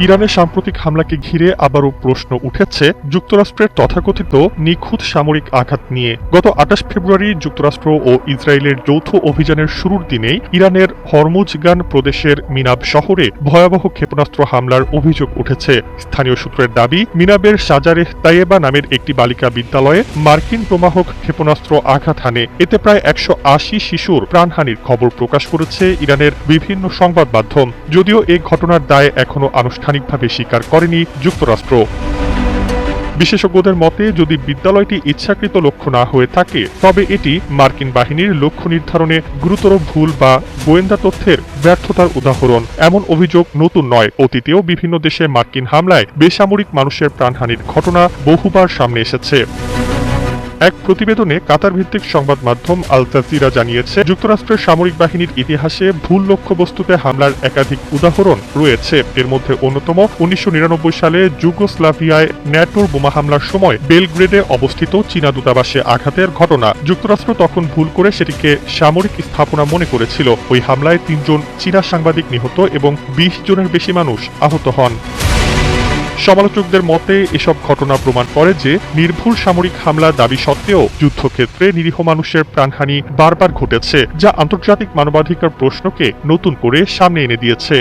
ইরানের সাম্প্রতিক হামলাকে ঘিরে আবারও প্রশ্ন উঠেছে যুক্তরাষ্ট্রের তথাকথিত নিখুঁত সামরিক আঘাত নিয়ে। গত ২৮ ফেব্রুয়ারি যুক্তরাষ্ট্র ও ইসরায়েলের যৌথ অভিযানের শুরুর দিনেই ইরানের হরমুজগান প্রদেশের মিনাব শহরে ভয়াবহ ক্ষেপণাস্ত্র হামলার অভিযোগ উঠেছে। স্থানীয় সূত্রের দাবি, মিনাবের সাজারেহ তাইয়েবা নামের একটি বালিকা বিদ্যালয়ে মার্কিন বোমাহক ক্ষেপণাস্ত্র আঘাত হানে। এতে প্রায় ১৮০ শিশুর প্রাণহানির খবর প্রকাশ করেছে ইরানের বিভিন্ন সংবাদ মাধ্যম। যদিও এই ঘটনার দায় এখনো আনুষ্ঠানিকভাবে স্বীকার করেনি যুক্তরাষ্ট্র। বিশেষজ্ঞদের মতে, যদি বিদ্যালয়টি ইচ্ছাকৃত লক্ষ্য না হয়ে থাকে তবে এটি মার্কিন বাহিনীর লক্ষ্য নির্ধারণে গুরুতর ভুল বা গোয়েন্দা তথ্যের ব্যর্থতার উদাহরণ। এমন অভিযোগ নতুন নয়। অতীতেও বিভিন্ন দেশে মার্কিন হামলায় বেসামরিক মানুষের প্রাণহানির ঘটনা বহুবার সামনে এসেছে। এক প্রতিবেদনে কাতার ভিত্তিক সংবাদ মাধ্যম আল জাজিরা জানিয়েছে, যুক্তরাষ্ট্রের সামরিক বাহিনীর ইতিহাসে ভুল লক্ষ্যবস্তুতে হামলার একাধিক উদাহরণ রয়েছে। এর মধ্যে অন্যতম ১৯৯৯ সালে যুগোস্লাভিয়ায় ন্যাটোর বোমা হামলার সময় বেলগ্রেডে অবস্থিত চীনা দূতাবাসে আঘাতের ঘটনা। যুক্তরাষ্ট্র তখন ভুল করে সেটিকে সামরিক স্থাপনা মনে করেছিল। ওই হামলায় ৩ জন চীনা সাংবাদিক নিহত এবং ২০ জনের বেশি মানুষ আহত হন। সমালোচকদের মতে, এসব ঘটনা প্রমাণ করে যে নির্ভুল সামরিক হামলা দাবি সত্ত্বেও যুদ্ধক্ষেত্রে নিরীহ মানুষের প্রাণহানি বারবার ঘটেছে, যা আন্তর্জাতিক মানবাধিকার প্রশ্নকে নতুন করে সামনে এনে দিয়েছে।